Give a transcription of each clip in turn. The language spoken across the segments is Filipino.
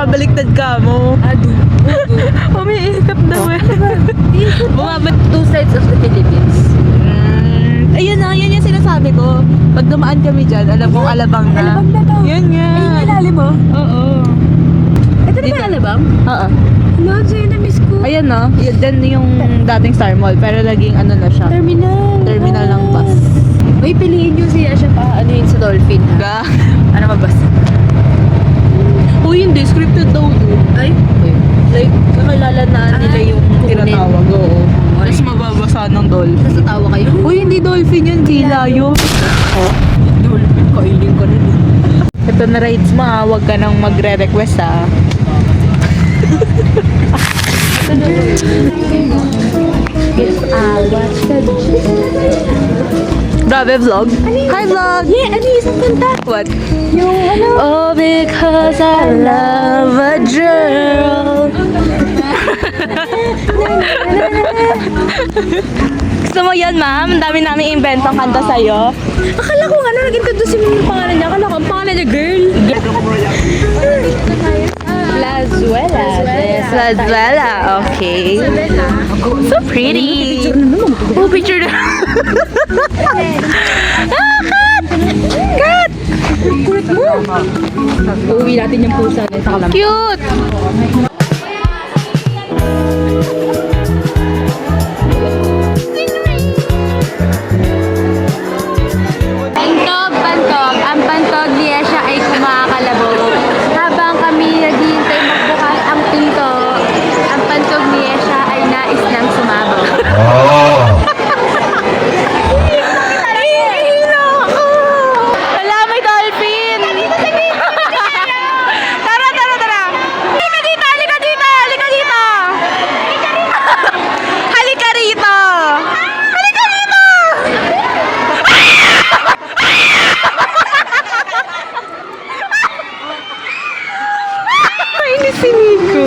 bumabaliktad ka mo. Adu. Umiikot daw eh. Two sides of the Philippines. Ayun na, yan yung sinasabi ko. Pag dumaan kami dyan, alam kong alabang na. Alabang na to. Yun nga. Ayun yung ilalim mo. Oo. Ito na ba yung alabang? Oo. Lord, sa'yo na-miss ko. Ayan no, yun din yung dating Star Mall, pero naging ano na siya. Terminal ng bus. Uy, piliin nyo siya pa. Ano yun sa Dolphin, ha? Ga. Ano ba bus? Uy, hindi. Scripted daw yun. Ay? Like, kakilala na nila yung kukunin. tinatawag. Oo. Tapos mababasa ng dolphin. Nasa tawa kayo? Uy, hindi dolphin yun. Kilayo. Dolphin, kailing ka na din. Ito na rides mo ha. Huwag ka nang magre-request ha. Grabe vlog. Hi vlog. Yeah, ano yung isang kanta? What? Yung ano? Oh, because I love a girl. Gusto mo yan, ma'am? Ang dami namin inventong kanta sa'yo. Akala ko nga na naging kanta si yung pangalan niya. Akala ko ang pangalan niya, girl. Lazuela. Lazuela. Okay. So pretty. Oh, picture na. Cut! Kulit mo. Uuwi natin yung pusa niya sa kalam. Cute! Bantog. Ang bantog niya siya ay kumakalabog. Habang kami naghihintay magbukas ang pinto, ang bantog niya siya ay nais nang sumabog. Wala, may dolphin! Tara! Halika dito! Halika dito! Halika dito! Halika rito! Halika rito! Kainis si Nico.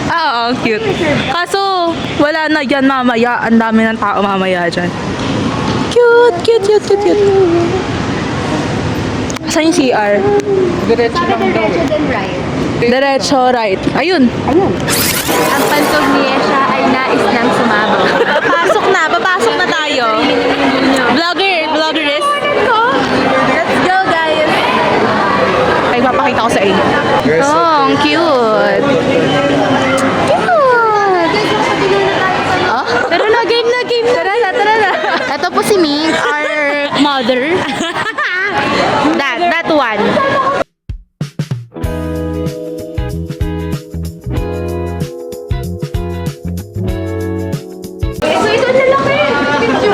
Oo, cute. Kaso, wala na dyan mamaya. Ang dami ng tao mamaya dyan. Cute. Saan yung CR? Diretso din right. Diretso right. Ayun. Ang bantog niya siya ay nais nang sumabog. Papasok na tayo. Vloggeress. Let's go, guys! Ay, papakita ko sa inyo. Oh, ang cute. Oh? Tara na, game na. Tara na. Ito po si Ming, our mother. That one.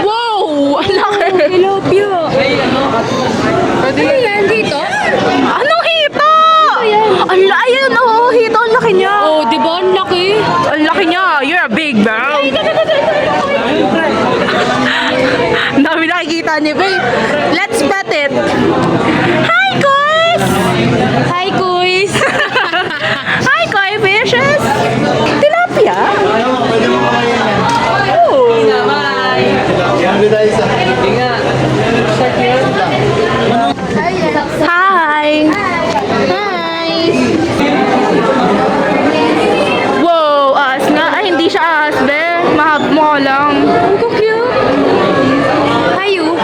Wow! Ang laki! I love you! Ano yan dito? Anong hito? Ayun, oh, hito. Ang laki niya. Oh, di ba? Ang laki! Ang laki niya. You're a big bro. Ang dami nakikita ni babe. Let's pet it. Hi, Kuys! Hi, Kuys! Hi, Koi fishes. Tilapia. Oh. Hi. Wow, ahas nga. Ay, hindi siya ahas, be. Mukha lang. Ang cute! Hi, you!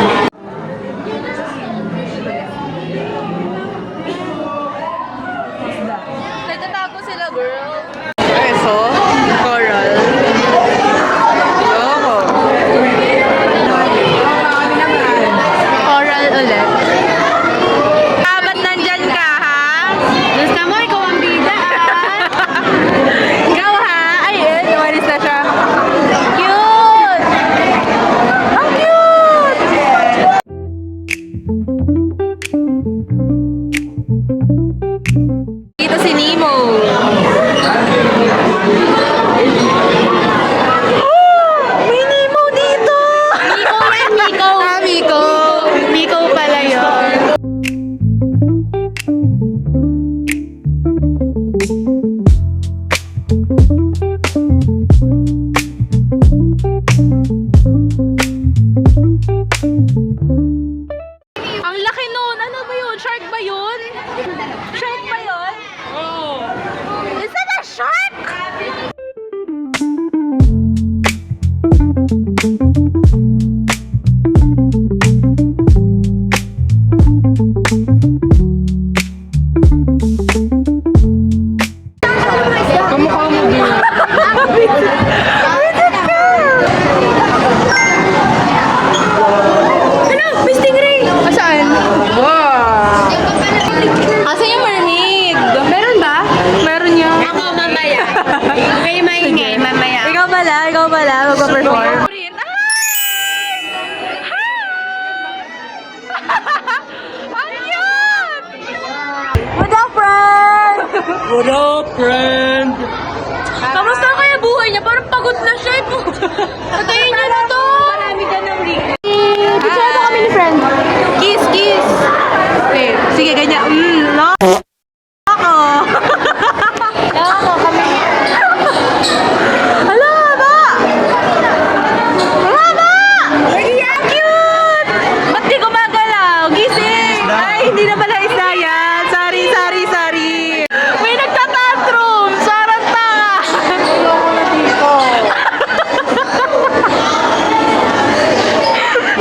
Hello, Miss Stingray! Saan? Wow! Asan yung mermaid? Meron ba? Meron niya. Ako mamaya. May maingay, mamaya. Ikaw pala, magpa-perform. What up, friend? What up, friend? Kamusta kaya buhay niya? Parang pagod na siya. Patayin niya na to. Marami ka ng week. Picture mo kami ni friend. Kiss, kiss. Okay, sige, ganyan. No. Ako. Ako, kami. Hala, ba? Cute! Ba't di gumagalaw? Gising! Ay, hindi na pala isda yan. Sorry. May nagtatantrum. Sarang tanga.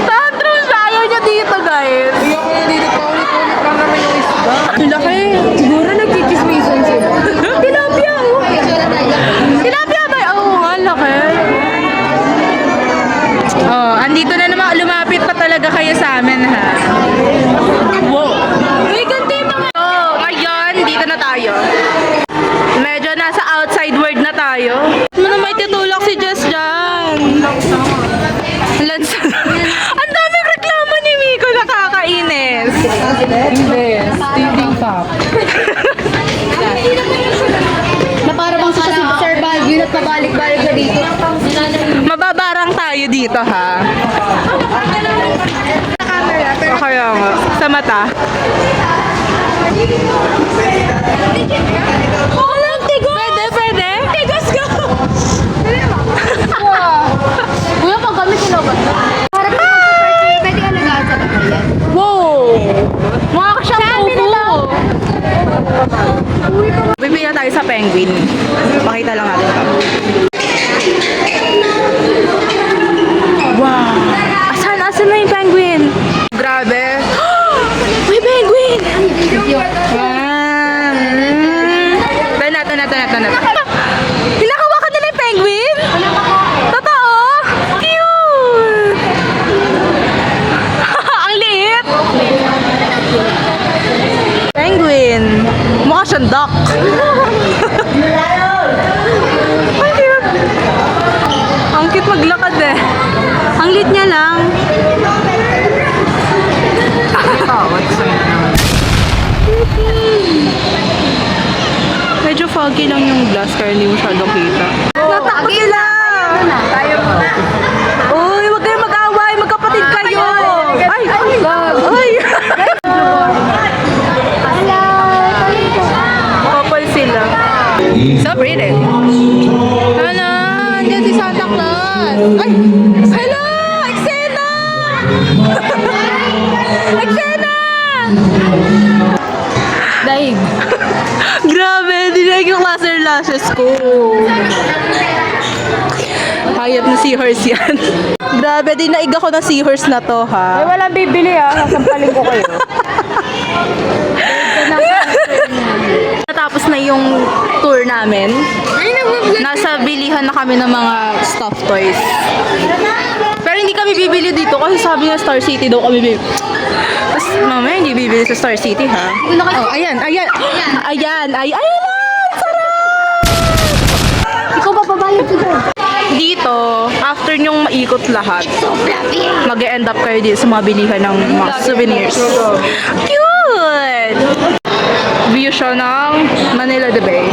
Tantrum siya. Ayaw niya dito, guys. Ang laki. Siguro nagkikismisan sila. Tilapia, oh. Tilapia ba? Oo, ang laki. Oh, andito na naman. Lumapit pa talaga kayo sa amin, ha? Wow. Uy, ganti mga... Oh, ngayon, dito na tayo. Medyo nasa outside world na tayo. Ano may titulak si Jess dyan? Lance. Ang daming reklamo ni Miko, nakakainis. Na para bang sa Sir Balvin at pabalik-balik na dito. Mababarang tayo dito, ha? Kaya nga. Sa mata. Pwede. Tigas ka! Kuya, pag kami sinubat. Para pwede alagaan sa bahay. Wow! Mukha ka siyang pupo. Bibili na tayo sa penguin. Pakita lang natin ito. Wow! Asan na yung penguin? Grabe. May penguin! Tanat. Hinahawakan nila yung penguin? Totoo? Cute! Ang liit! Penguin. Mukha siyang duck. Ang cute. Ang cute maglakad eh. Ang liit niya lang. Medyo foggy lang yung glass kaya hindi masyadong kita. Natakot sila! Tayo muna. Uy, huwag kayong mag-away! Magkapatid kayo! Ay! Couple sila. So pretty. Ano? Andiyan si Santa Claus. Ay! Hello! Eksena! Eksena! Dahig. Grabe! Dinig yung laser lashes ko. Hayop na seahorse yan. Grabe, dinaig ako ng seahorse na to, ha? Walang bibili sasampalin ko kayo. Natapos na yung tour namin. Nasa bilihan na kami ng mga stuffed toys. Pero hindi kami bibili dito kasi sabi nga Star City daw kami bibili. Tapos mamaya hindi bibili sa Star City, ha? Oh, ayan. Ikaw pa pabayad ko doon. Dito, after nyong maikot lahat, mag-e-end up kayo dito sa mga bilihan ng mga souvenirs. Cute! View siya ng Manila Bay.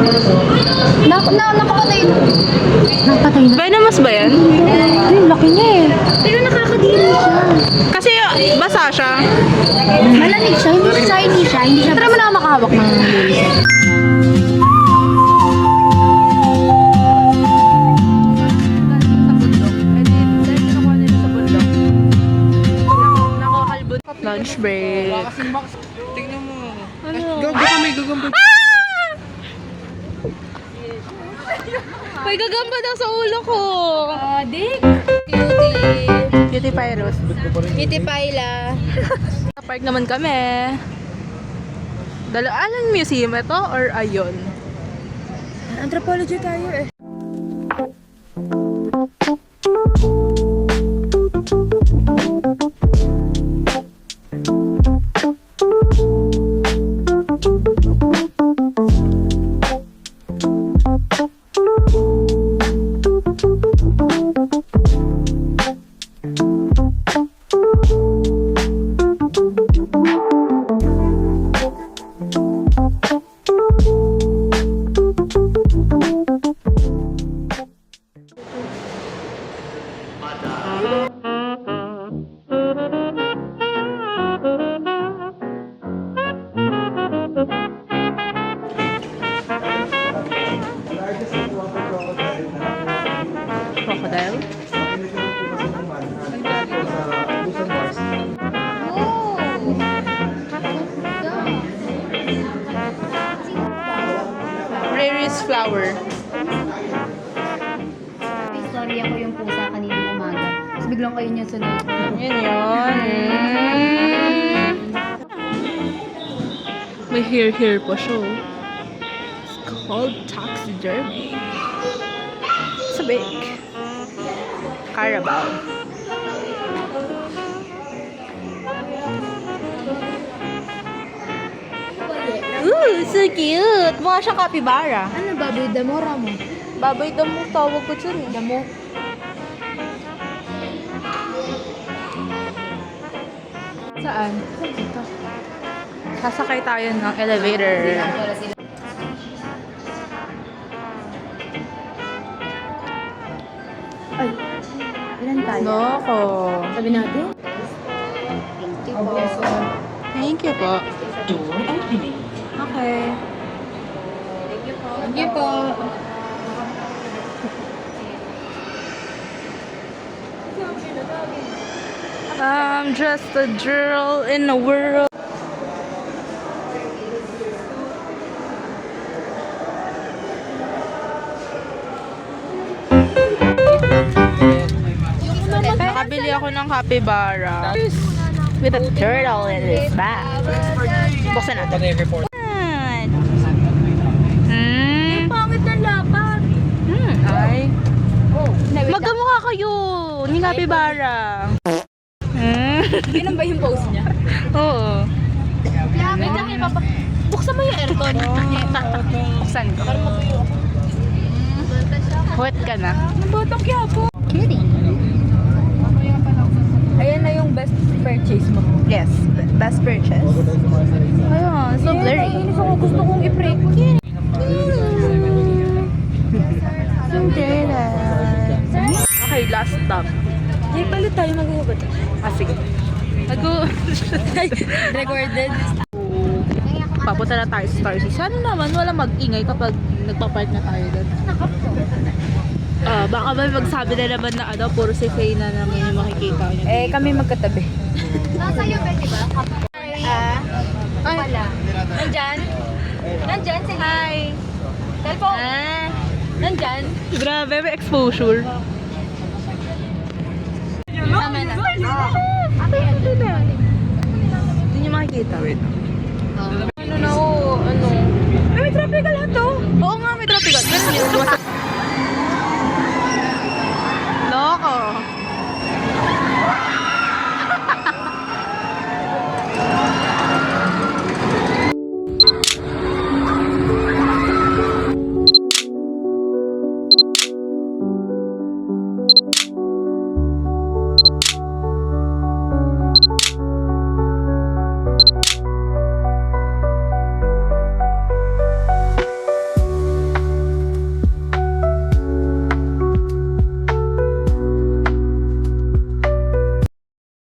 Nakapatay na. Nakapatay na. Venomous ba yan? Ay, laki niya eh. Pero nakakadiri siya. Kasi basa siya. Malamig siya, hindi siya shiny siya. Hindi siya. Tara mo na makahawak ng lilies. Lunch break. Tingnan mo. Ano? Gago kami, gagamba. May gagamba daw sa ulo ko. Dik. Cutie pie Ruth. Kitty Paila. Sa park naman kami. Alang museum ito or ayon? Anthropology tayo eh. Crocodile? Rarest flower. Sorry ako yung pusa kaninang umaga. Tapos biglang kayo niya sunod. Yun yun. May hair pa siya. It's called taxidermy. It's a big Carabao. Ooh, so cute! Mukha siyang capybara. Ano baboy damora mo? Baboy damo, tawag ko dyan. Damo. Saan? Ito. Sasakay tayo ng elevator. Ay, ilan tayo? Loko. Sabi natin? Thank you po. Okay. Thank you po. I'm just a girl in the world. Nakabili ako ng capybara with a turtle in its back. Buksan natin. report. Pangit ng lapat. Ay. Oh, Magkamukha kayo ni capybara. Ganun ba yung pose niya? Oo. Wait lang, buksan mo yung aircon. Buksan ko. Wet ka na. Nabotok yan po. Kitty. Ayan na yung best purchase mo. Yes, best purchase. Ayun, so blurry. Inis ako, gusto kong i-break. Cinderella. Okay, last stop. Ay, palit tayo maghuhugot. Ah, sige. Recorded. Papunta na tayo sa Star City. Sana naman wala mag-ingay kapag nagpa-park na tayo doon. Baka ba magsabi na naman na ano, puro si Faye na naman yung makikita niyo. Eh, kami magkatabi. Nasa iyo, Betty ba? Wala. Nandyan? Nandyan si Hi. Cellphone. Nandyan? Grabe, may exposure. Tama na. Hindi niyo makikita. Wait.